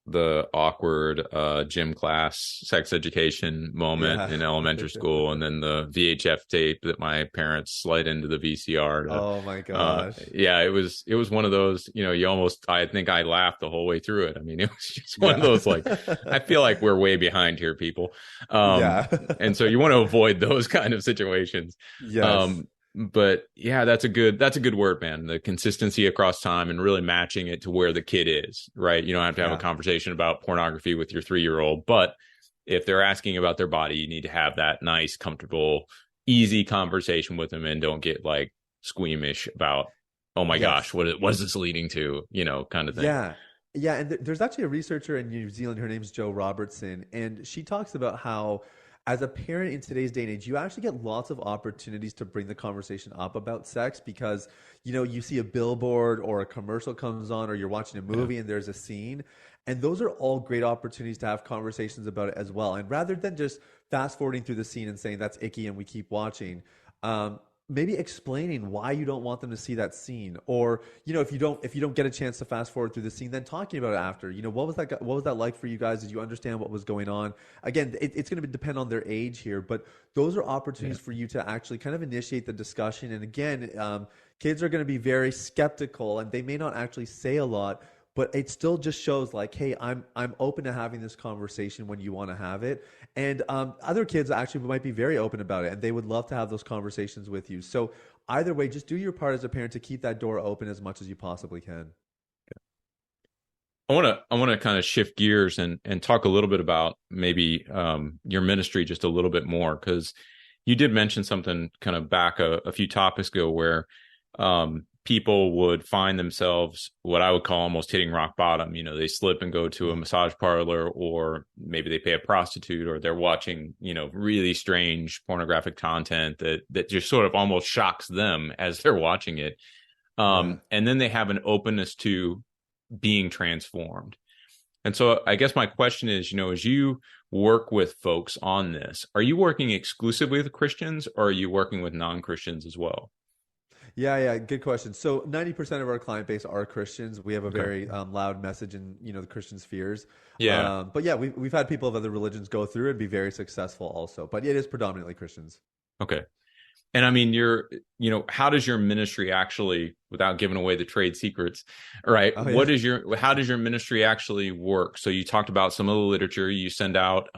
the awkward gym class sex education moment Yeah. in elementary school, and then the VHF tape that my parents slid into the VCR to, Oh my gosh. yeah, it was one of those, you almost, I think I laughed the whole way through it. I mean, it was just one of Yeah. those, like, I feel like we're way behind here, people. Yeah. And so you want to avoid those kind of situations. Yes. Um, but yeah, that's a good word, man. The consistency across time and really matching it to where the kid is, right? You don't have to have a Yeah. conversation about pornography with your 3-year-old, but if they're asking about their body, you need to have that nice, comfortable, easy conversation with them and don't get like squeamish about, oh my gosh, Yes. what is this leading to, kind of thing. Yeah. Yeah. And there's actually a researcher in New Zealand. Her name's Jo Robertson. And she talks about how, as a parent in today's day and age, you actually get lots of opportunities to bring the conversation up about sex because, you see a billboard or a commercial comes on or you're watching a movie and there's a scene. And those are all great opportunities to have conversations about it as well. And rather than just fast forwarding through the scene and saying that's icky and we keep watching, maybe explaining why you don't want them to see that scene, or if you don't get a chance to fast forward through the scene, then talking about it after. What was that like for you guys? Did you understand what was going on? Again, it's going to depend on their age here, but those are opportunities for you to actually kind of initiate the discussion. And again, kids are going to be very skeptical and they may not actually say a lot, but it still just shows like, hey, I'm open to having this conversation when you want to have it. And other kids actually might be very open about it and they would love to have those conversations with you. So either way, just do your part as a parent to keep that door open as much as you possibly can. I want to kind of shift gears and talk a little bit about maybe your ministry just a little bit more, because you did mention something kind of back a few topics ago where people would find themselves what I would call almost hitting rock bottom. They slip and go to a massage parlor, or maybe they pay a prostitute, or they're watching, really strange pornographic content that just sort of almost shocks them as they're watching it. And then they have an openness to being transformed. And so I guess my question is, as you work with folks on this, are you working exclusively with Christians or are you working with non-Christians as well? Yeah, good question. So 90% of our client base are Christians. We have a very loud message in the Christian spheres. Yeah. But yeah, we've had people of other religions go through and be very successful also. But it is predominantly Christians. Okay. And I mean, how does your ministry actually, without giving away the trade secrets, right? Oh, yeah. How does your ministry actually work? So you talked about some of the literature you send out.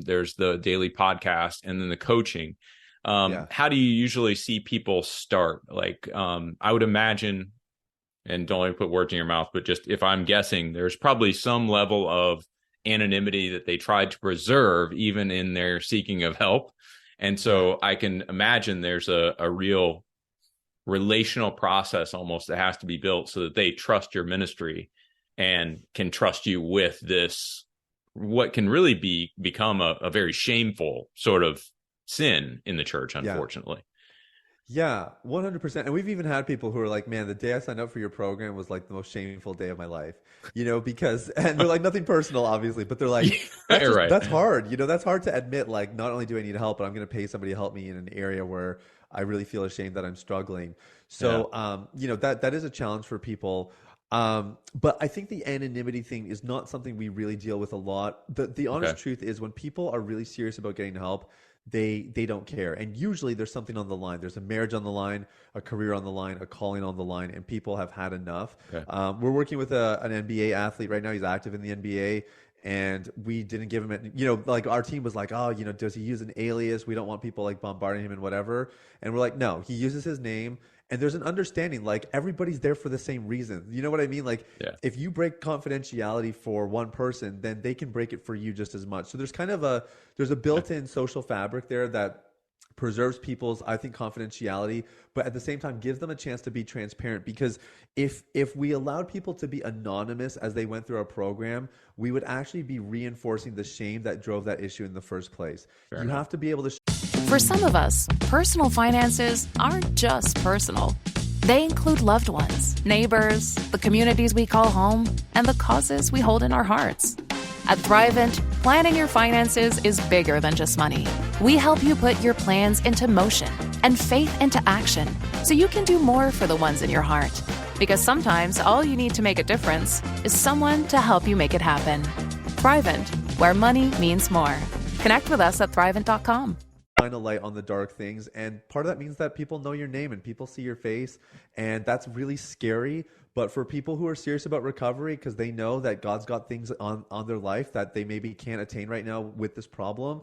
There's the daily podcast and then the coaching. How do you usually see people start? Like, I would imagine, and don't let me put words in your mouth, but just if I'm guessing, there's probably some level of anonymity that they tried to preserve even in their seeking of help. And so I can imagine there's a real relational process almost that has to be built so that they trust your ministry and can trust you with this, what can really become a very shameful sort of sin in the church, unfortunately. Yeah, 100%. And we've even had people who are like, man, the day I signed up for your program was like the most shameful day of my life, because, and they're like, nothing personal, obviously, but they're like, that's hard. That's hard to admit. Like, not only do I need help, but I'm going to pay somebody to help me in an area where I really feel ashamed that I'm struggling. So, that is a challenge for people. But I think the anonymity thing is not something we really deal with a lot. The honest truth is when people are really serious about getting help, they don't care. And usually there's something on the line. There's a marriage on the line, a career on the line, a calling on the line, and people have had enough. We're working with an NBA athlete right now. He's active in the NBA. And we didn't give him, like our team was like, oh, does he use an alias? We don't want people like bombarding him and whatever. And we're like, no, he uses his name. And there's an understanding, like everybody's there for the same reason. You know what I mean? Like if you break confidentiality for one person, then they can break it for you just as much. So there's kind of there's a built-in social fabric there that preserves people's, I think, confidentiality, but at the same time gives them a chance to be transparent. Because if we allowed people to be anonymous as they went through our program, we would actually be reinforcing the shame that drove that issue in the first place. You have to be able to For some of us, personal finances aren't just personal. They include loved ones, neighbors, the communities we call home, and the causes we hold in our hearts. At Thrivent, planning your finances is bigger than just money. We help you put your plans into motion and faith into action so you can do more for the ones in your heart. Because sometimes all you need to make a difference is someone to help you make it happen. Thrivent, where money means more. Connect with us at Thrivent.com. Shine a light on the dark things, and part of that means that people know your name and people see your face, and that's really scary. But for people who are serious about recovery, because they know that God's got things on their life that they maybe can't attain right now with this problem,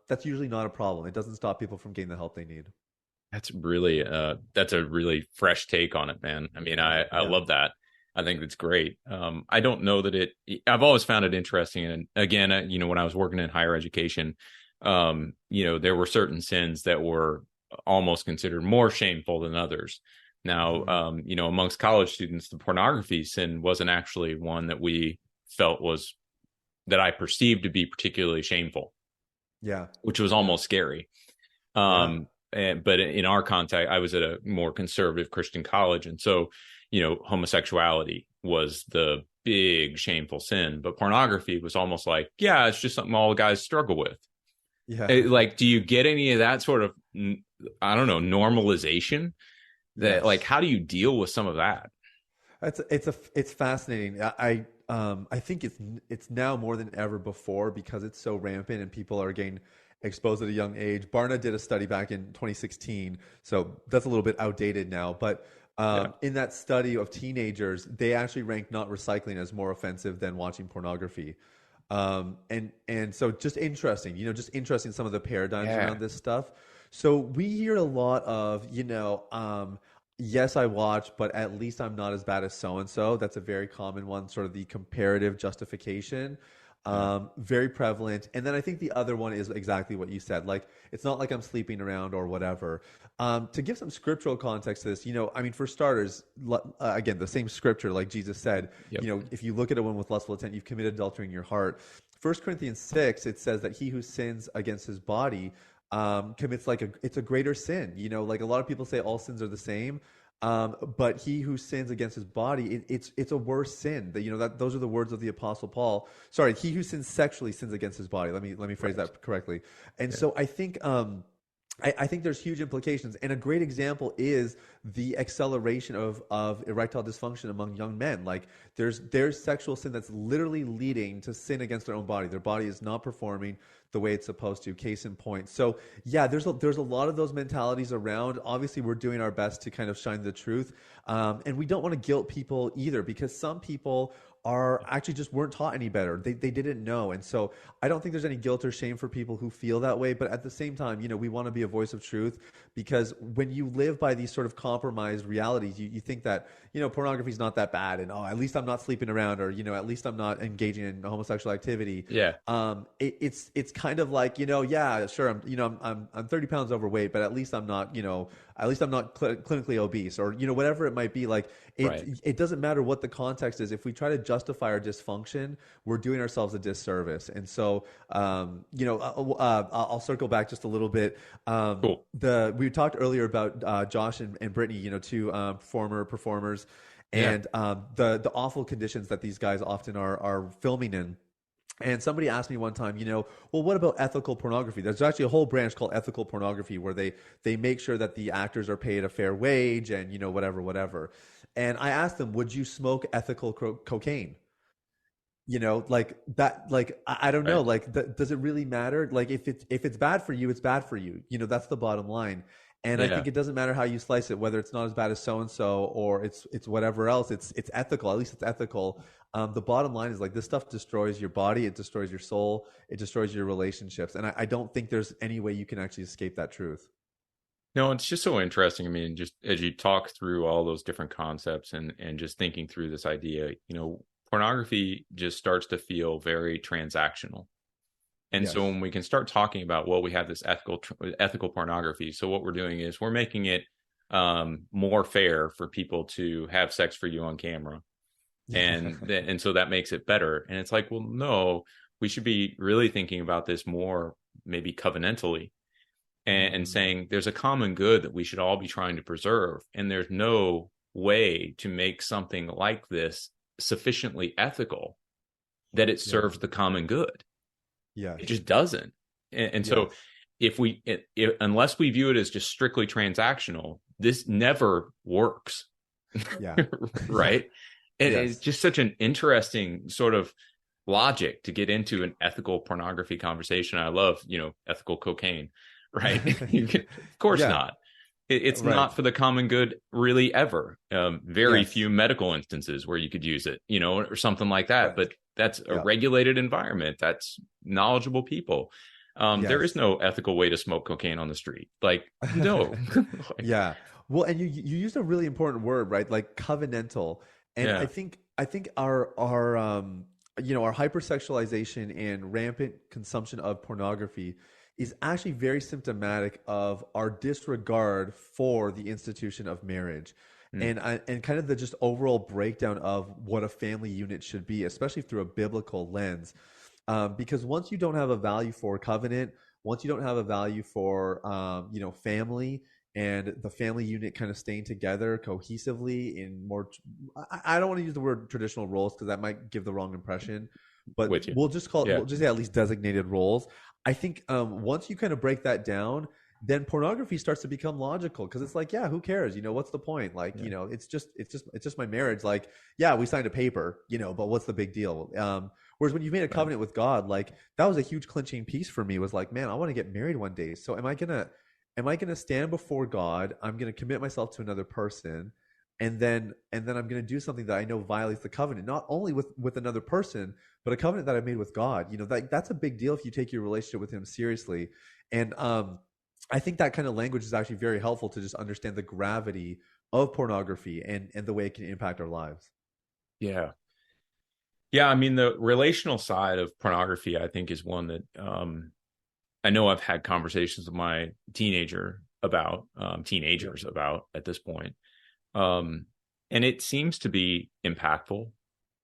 that's usually not a problem. It doesn't stop people from getting the help they need. That's really that's a really fresh take on it, man. I mean, I Yeah. love that. I think that's great. I don't know that I've always found it interesting. And again, when I was working in higher education, there were certain sins that were almost considered more shameful than others. Now, Mhm. amongst college students, the pornography sin wasn't actually one that we felt was that I perceived to be particularly shameful, Yeah. which was Yeah. almost scary. Yeah. But in our context, I was at a more conservative Christian college. And so, homosexuality was the big shameful sin, but pornography was almost like, yeah, it's just something all guys struggle with. Yeah. Like, do you get any of that sort of, I don't know, normalization that, like, Yes. how do you deal with some of that? It's fascinating. I think it's now more than ever before because it's so rampant and people are getting exposed at a young age. Barna did a study back in 2016, so that's a little bit outdated now. But Yeah. in that study of teenagers, they actually ranked not recycling as more offensive than watching pornography. And so just interesting, just interesting some of the paradigms Yeah. around this stuff. So we hear a lot of, yes, I watch, but at least I'm not as bad as so and so. That's a very common one, sort of the comparative justification. Yeah. Very prevalent. And then I think the other one is exactly what you said. Like, it's not like I'm sleeping around or whatever. To give some scriptural context to this, I mean, for starters, again, the same scripture, like Jesus said, Yep. if you look at a woman with lustful intent, you've committed adultery in your heart. 1 Corinthians 6, it says that he who sins against his body commits it's a greater sin. Like a lot of people say all sins are the same. But he who sins against his body, it's a worse sin. That those are the words of the Apostle Paul. Sorry, he who sins sexually sins against his body. Let me phrase Right. that correctly. And Yeah. so I think I think there's huge implications, and a great example is the acceleration of erectile dysfunction among young men. Like there's sexual sin that's literally leading to sin against their own body. Their body is not performing the way it's supposed to. Case in point. So yeah, there's a lot of those mentalities around. Obviously, we're doing our best to kind of shine the truth, and we don't want to guilt people either because some people are actually just weren't taught any better. They didn't know. And so I don't think there's any guilt or shame for people who feel that way. But at the same time, we want to be a voice of truth because when you live by these sort of compromised realities, you think that, pornography is not that bad. And, oh, at least I'm not sleeping around or, at least I'm not engaging in homosexual activity. Yeah. It's kind of like, yeah, sure. I'm 30 pounds overweight, but at least I'm not, at least I'm not clinically obese or, whatever it might be. Like Right. it doesn't matter what the context is. If we try to justify our dysfunction, we're doing ourselves a disservice. And so, I'll circle back just a little bit. Cool. We talked earlier about Josh and Brittany, two former performers, Yeah. and the awful conditions that these guys often are filming in. And somebody asked me one time, well, what about ethical pornography? There's actually a whole branch called ethical pornography where they make sure that the actors are paid a fair wage and, whatever. And I asked them, would you smoke ethical cocaine? Like that, like, I don't know, Right. like, does it really matter? Like, if it's bad for you, it's bad for you. That's the bottom line. And I Yeah. think it doesn't matter how you slice it, whether it's not as bad as so and so or it's whatever else. It's ethical. At least it's ethical. The bottom line is like this stuff destroys your body, it destroys your soul, it destroys your relationships, and I don't think there's any way you can actually escape that truth. No, it's just so interesting. I mean, just as you talk through all those different concepts and just thinking through this idea, pornography just starts to feel very transactional. And Yes. so when we can start talking about, well, we have this ethical pornography. So what we're doing is we're making it more fair for people to have sex for you on camera. And so that makes it better. And it's like, well, no, we should be really thinking about this more maybe covenantally and saying there's a common good that we should all be trying to preserve. And there's no way to make something like this sufficiently ethical that it serves the common good. Yeah. It just doesn't. And so if unless we view it as just strictly transactional, this never works. Yeah. Right. And Yes. it's just such an interesting sort of logic to get into an ethical pornography conversation. I love, ethical cocaine, right? Of course Yeah. not. It's Right. not for the common good really ever. Very Yes. few medical instances where you could use it, or something like that. Right. But that's a Yeah. regulated environment. That's knowledgeable people. There is Yes. no ethical way to smoke cocaine on the street. Like, no. Like, Yeah. Well, and you used a really important word, right? Like covenantal. And yeah. I think our our hypersexualization and rampant consumption of pornography is actually very symptomatic of our disregard for the institution of marriage. Mm, And kind of the just overall breakdown of what a family unit should be, especially through a biblical lens. Because once you don't have a value for covenant, once you don't have a value for family and the family unit kind of staying together cohesively in more, I don't want to use the word traditional roles because that might give the wrong impression, but with you. Yeah. we'll just say at least designated roles. I think once you kind of break that down, then pornography starts to become logical because it's like, yeah, who cares? What's the point? Like, Yeah. it's just my marriage. Like, yeah, we signed a paper, but what's the big deal? Whereas when you made a Right. covenant with God, like that was a huge clinching piece for me. Was like, man, I want to get married one day. So am I gonna stand before God? I'm gonna commit myself to another person, and then I'm gonna do something that I know violates the covenant, not only with another person, but a covenant that I made with God. That's a big deal if you take your relationship with Him seriously. And I think that kind of language is actually very helpful to just understand the gravity of pornography and the way it can impact our lives. Yeah. Yeah. I mean, the relational side of pornography, I think, is one that I know I've had conversations with my teenagers about at this point. And it seems to be impactful.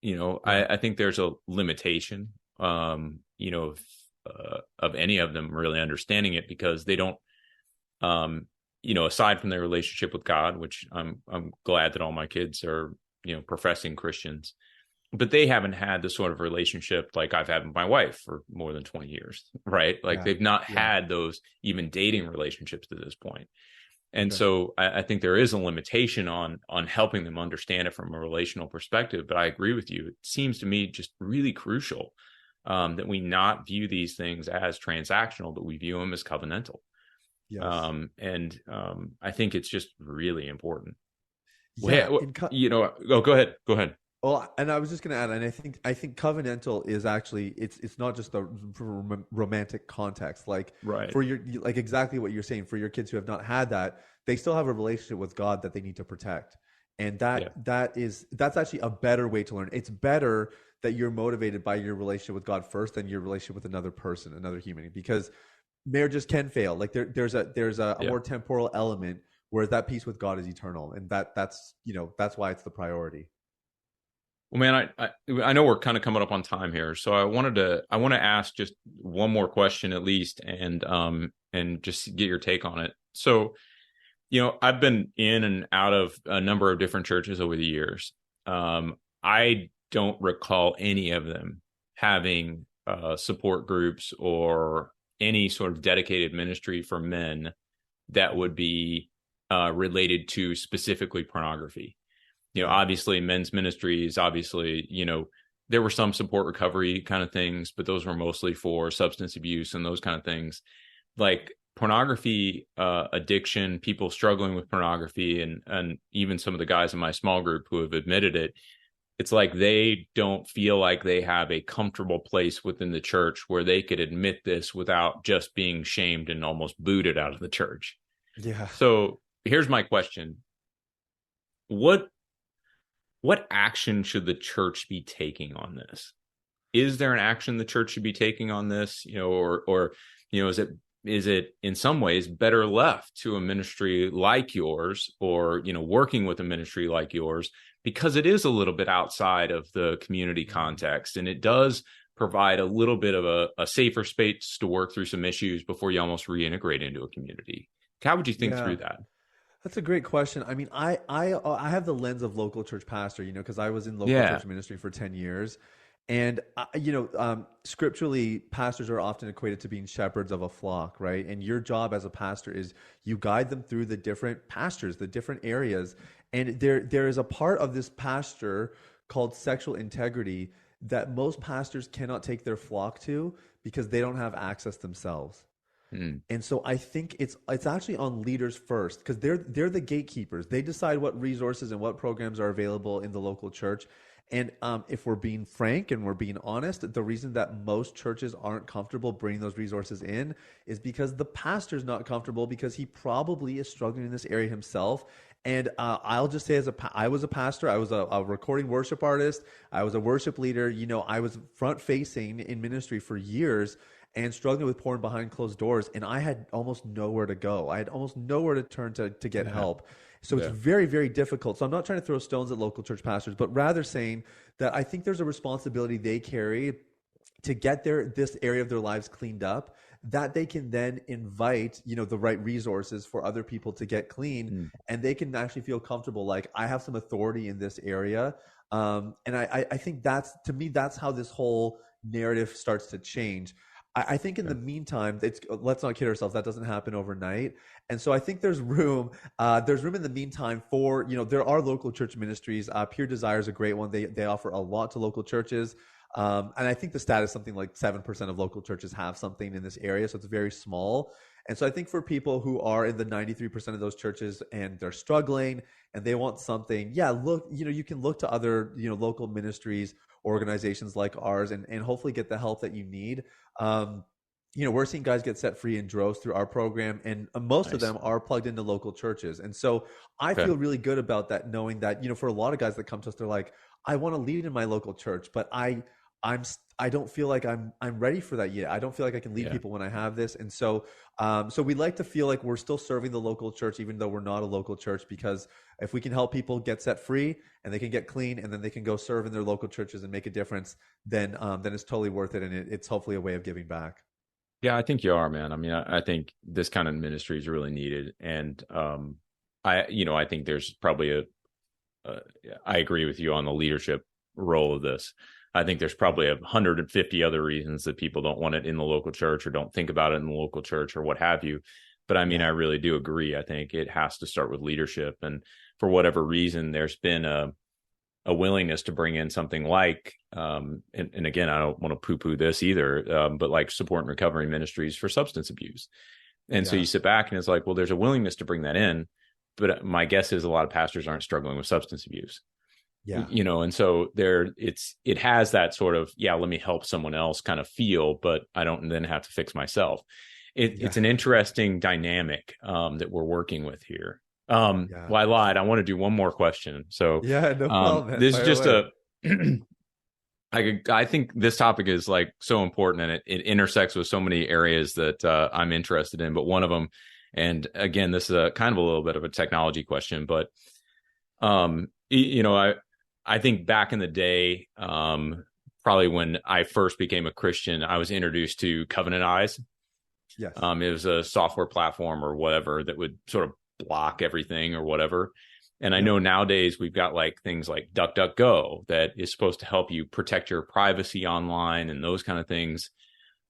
Yeah. I think there's a limitation, of any of them really understanding it because they don't, aside from their relationship with God, which I'm glad that all my kids are, professing Christians, but they haven't had the sort of relationship like I've had with my wife for more than 20 years, right? Like Yeah. they've not Yeah. had those even dating relationships to this point. And Sure. so I think there is a limitation on helping them understand it from a relational perspective. But I agree with you. It seems to me just really crucial that we not view these things as transactional, but we view them as covenantal. Yes. I think it's just really important. Yeah. Oh, go ahead. Go ahead. Well, and I was just going to add, and I think covenantal is actually it's not just a romantic context. Like Right. for like exactly what you're saying for your kids who have not had that, they still have a relationship with God that they need to protect, and Yeah. that's actually a better way to learn. It's better that you're motivated by your relationship with God first than your relationship with another person, another human, because marriages can fail. Like there's a Yeah. more temporal element, whereas that peace with God is eternal, and that's why it's the priority. Well, man, I know we're kind of coming up on time here, so I want to ask just one more question at least, and just get your take on it. So, I've been in and out of a number of different churches over the years. I don't recall any of them having support groups or any sort of dedicated ministry for men that would be related to specifically pornography. Yeah. Obviously men's ministries, obviously, there were some support recovery kind of things, but those were mostly for substance abuse and those kind of things. Like pornography addiction, people struggling with pornography, and even some of the guys in my small group who have admitted it, it's like they don't feel like they have a comfortable place within the church where they could admit this without just being shamed and almost booted out of the church. Yeah. So here's my question. What action should the church be taking on this? Is there an action the church should be taking on this? Or is it in some ways better left to a ministry like yours, or working with a ministry like yours, because it is a little bit outside of the community context, and it does provide a little bit of a safer space to work through some issues before you almost reintegrate into a community. How would you think Yeah. through that? That's a great question. I mean, I have the lens of local church pastor, because I was in local Yeah. church ministry for 10 years. And, scripturally, pastors are often equated to being shepherds of a flock, right? And your job as a pastor is you guide them through the different pastures, the different areas. And there is a part of this pasture called sexual integrity that most pastors cannot take their flock to because they don't have access themselves. Mm. And so I think it's actually on leaders first, because they're the gatekeepers. They decide what resources and what programs are available in the local church. And if we're being frank and we're being honest, the reason that most churches aren't comfortable bringing those resources in is because the pastor's not comfortable, because he probably is struggling in this area himself. And I'll just say, I was a pastor, I was a recording worship artist, I was a worship leader. I was front facing in ministry for years and struggling with porn behind closed doors, and I had almost nowhere to go. I had almost nowhere to turn to get help. So it's very, very difficult. So I'm not trying to throw stones at local church pastors, but rather saying that I think there's a responsibility they carry to get this area of their lives cleaned up, that they can then invite, the right resources for other people to get clean, and they can actually feel comfortable, like, I have some authority in this area. And I think to me, that's how this whole narrative starts to change. I think in the meantime, let's not kid ourselves, that doesn't happen overnight. And so I think there's room in the meantime for, there are local church ministries. Pure Desire is a great one. They offer a lot to local churches. And I think the stat is something like 7% of local churches have something in this area. So it's very small. And so I think for people who are in the 93% of those churches and they're struggling and they want something, look, you can look to other, local ministries, organizations like ours, and hopefully get the help that you need. We're seeing guys get set free in droves through our program, and most of them are plugged into local churches. And so I feel really good about that, knowing that, for a lot of guys that come to us, they're like, I want to lead in my local church, but I don't feel like I'm ready for that yet. I don't feel like I can lead people when I have this. And so we like to feel like we're still serving the local church, even though we're not a local church, because if we can help people get set free and they can get clean and then they can go serve in their local churches and make a difference, then it's totally worth it. And it's hopefully a way of giving back. Yeah, I think you are, man. I mean, I think this kind of ministry is really needed. And I think there's probably I agree with you on the leadership role of this. I think there's probably 150 other reasons that people don't want it in the local church or don't think about it in the local church or what have you. But I mean, I really do agree. I think it has to start with leadership. And for whatever reason, there's been a willingness to bring in something like, and again, I don't want to poo-poo this either, but like support and recovery ministries for substance abuse. And so you sit back and it's like, well, there's a willingness to bring that in. But my guess is a lot of pastors aren't struggling with substance abuse. Yeah. And so it has that sort of, let me help someone else kind of feel, but I don't then have to fix myself. It's an interesting dynamic that we're working with here. Well, I lied. I want to do one more question. So no problem. This is just I think this topic is like so important, and it intersects with so many areas that I'm interested in, but one of them, and again, this is a kind of a little bit of a technology question, but I think back in the day, probably when I first became a Christian, I was introduced to Covenant Eyes. Yes. It was a software platform or whatever that would sort of block everything or whatever. And I know nowadays we've got like things like DuckDuckGo that is supposed to help you protect your privacy online and those kind of things.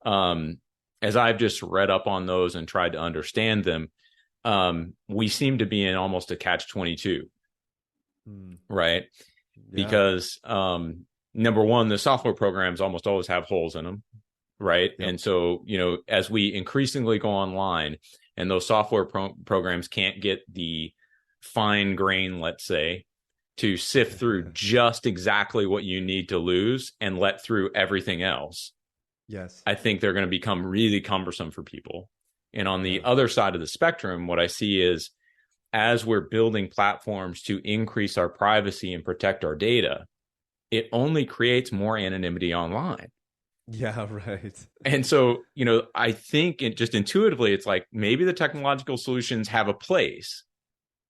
As I've just read up on those and tried to understand them, we seem to be in almost a catch-22, right? Because number one, the software programs almost always have holes in them, right? And so, as we increasingly go online and those software programs can't get the fine grain, let's say, to sift through just exactly what you need to lose and let through everything else. Yes. I think they're going to become really cumbersome for people. And on the other side of the spectrum, what I see is as we're building platforms to increase our privacy and protect our data, it only creates more anonymity online. Yeah, right. And so, I think just intuitively, it's like maybe the technological solutions have a place,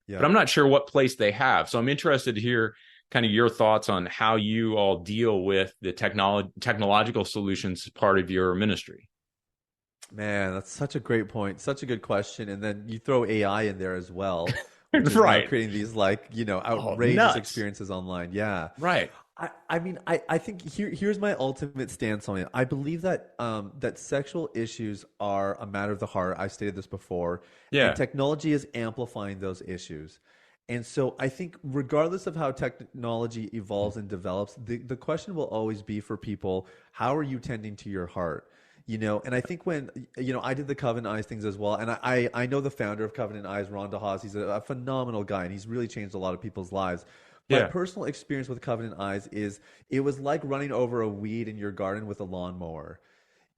but I'm not sure what place they have. So I'm interested to hear kind of your thoughts on how you all deal with the technological solutions as part of your ministry. Man, that's such a great point. Such a good question. And then you throw AI in there as well. Right. Creating these outrageous experiences online. Yeah. Right. I think here's my ultimate stance on it. I believe that that sexual issues are a matter of the heart. I've stated this before. Yeah. And technology is amplifying those issues. And so I think regardless of how technology evolves and develops, the question will always be for people, how are you tending to your heart? And I think when, I did the Covenant Eyes things as well. And I know the founder of Covenant Eyes, Ron DeHaas. He's a phenomenal guy, and he's really changed a lot of people's lives. My personal experience with Covenant Eyes is it was like running over a weed in your garden with a lawnmower.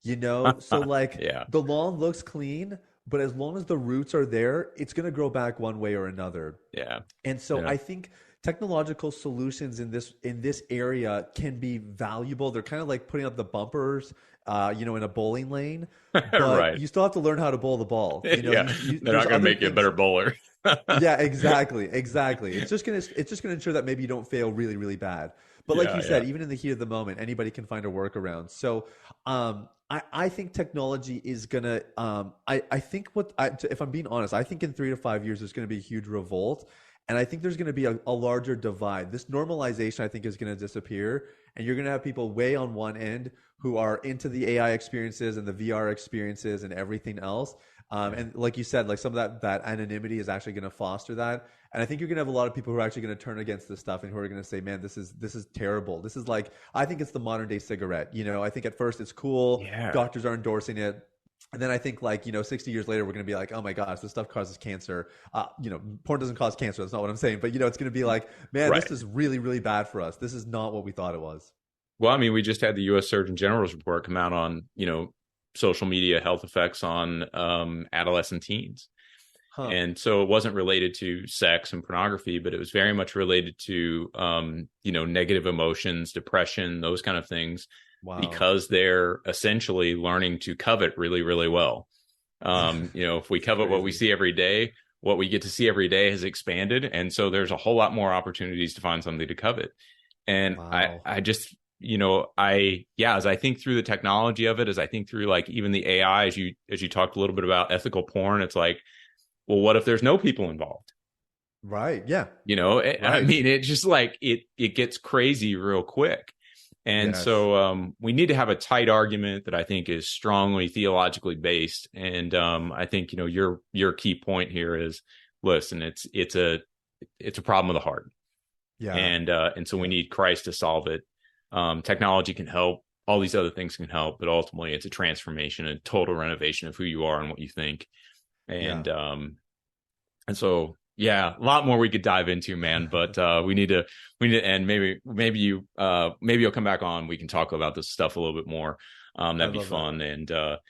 So the lawn looks clean, but as long as the roots are there, it's going to grow back one way or another. Yeah. And so I think technological solutions in this area can be valuable. They're kind of like putting up the bumpers, in a bowling lane, but you still have to learn how to bowl the ball. They're not going to make you a better bowler. Yeah, exactly. It's just gonna ensure that maybe you don't fail really, really bad. But like you said, even in the heat of the moment, anybody can find a workaround. So I think technology is gonna. If I'm being honest, I think in 3 to 5 years there's going to be a huge revolt, and I think there's going to be a larger divide. This normalization, I think, is going to disappear, and you're going to have people way on one end who are into the AI experiences and the VR experiences and everything else. And like you said, like some of that anonymity is actually going to foster that. And I think you're going to have a lot of people who are actually going to turn against this stuff and who are going to say, man, this is terrible. This is like, I think it's the modern day cigarette. I think at first it's cool. Yeah. Doctors are endorsing it. And then I think 60 years later, we're going to be like, oh my gosh, this stuff causes cancer. Porn doesn't cause cancer. That's not what I'm saying. But, it's going to be like, man, This is really, really bad for us. This is not what we thought it was. Well, I mean, we just had the U.S. Surgeon General's report come out on, social media health effects on adolescent teens. And so it wasn't related to sex and pornography, but it was very much related to, negative emotions, depression, those kind of things, because they're essentially learning to covet really, really well. If we covet what we see every day, what we get to see every day has expanded. And so there's a whole lot more opportunities to find something to covet. And I just, as I think through the technology of it, as I think through like even the AI, as you talked a little bit about ethical porn, it's like, well, what if there's no people involved? Right. Yeah. Right. I mean, it's just like it gets crazy real quick. And so we need to have a tight argument that I think is strongly theologically based. And I think, your key point here is, listen, it's a problem of the heart. Yeah. And so we need Christ to solve it. Technology can help. All these other things can help, but ultimately it's a transformation, a total renovation of who you are and what you think. And so, a lot more we could dive into, man, but we need to end. Maybe you'll come back on. We can talk about this stuff a little bit more. That'd be fun. That.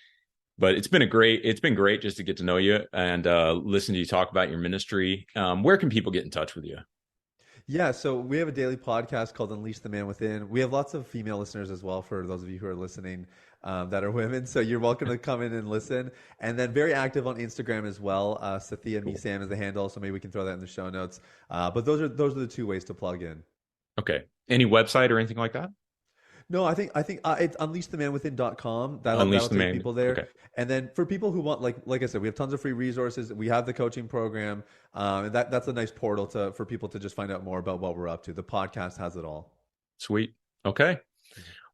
But it's been great just to get to know you and listen to you talk about your ministry. Where can people get in touch with you? Yeah, so we have a daily podcast called Unleash the Man Within. We have lots of female listeners as well, for those of you who are listening that are women. So you're welcome to come in and listen. And then very active on Instagram as well. Sathiya Me Sam is the handle, so maybe we can throw that in the show notes. But those are the two ways to plug in. Okay. Any website or anything like that? No, I think it's unleashthemanwithin.com. That'll take people there. Okay. And then for people who want, like I said, we have tons of free resources. We have the coaching program. And that's a nice portal for people to just find out more about what we're up to. The podcast has it all. Sweet. Okay.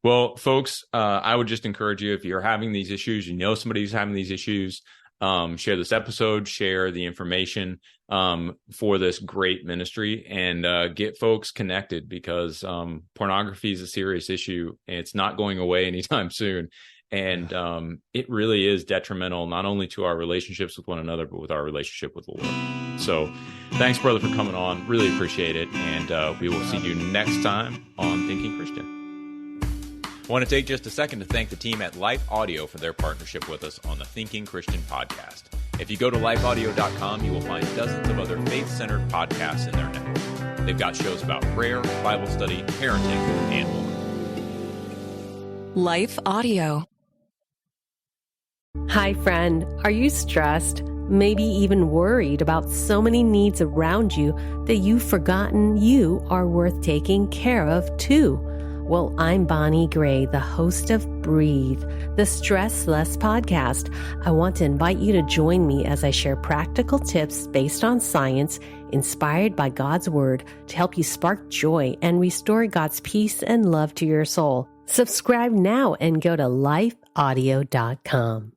Well, folks, I would just encourage you, if you're having these issues, somebody who's having these issues, share this episode, share the information for this great ministry, and get folks connected, because pornography is a serious issue and it's not going away anytime soon. And it really is detrimental, not only to our relationships with one another, but with our relationship with the Lord. So thanks, brother, for coming on. Really appreciate it. And we will see you next time on Thinking Christian. I want to take just a second to thank the team at Life Audio for their partnership with us on the Thinking Christian podcast. If you go to lifeaudio.com, you will find dozens of other faith-centered podcasts in their network. They've got shows about prayer, Bible study, parenting, and more. Life Audio. Hi, friend. Are you stressed? Maybe even worried about so many needs around you that you've forgotten you are worth taking care of too? Well, I'm Bonnie Gray, the host of Breathe, the Stress Less podcast. I want to invite you to join me as I share practical tips based on science, inspired by God's Word, to help you spark joy and restore God's peace and love to your soul. Subscribe now and go to lifeaudio.com.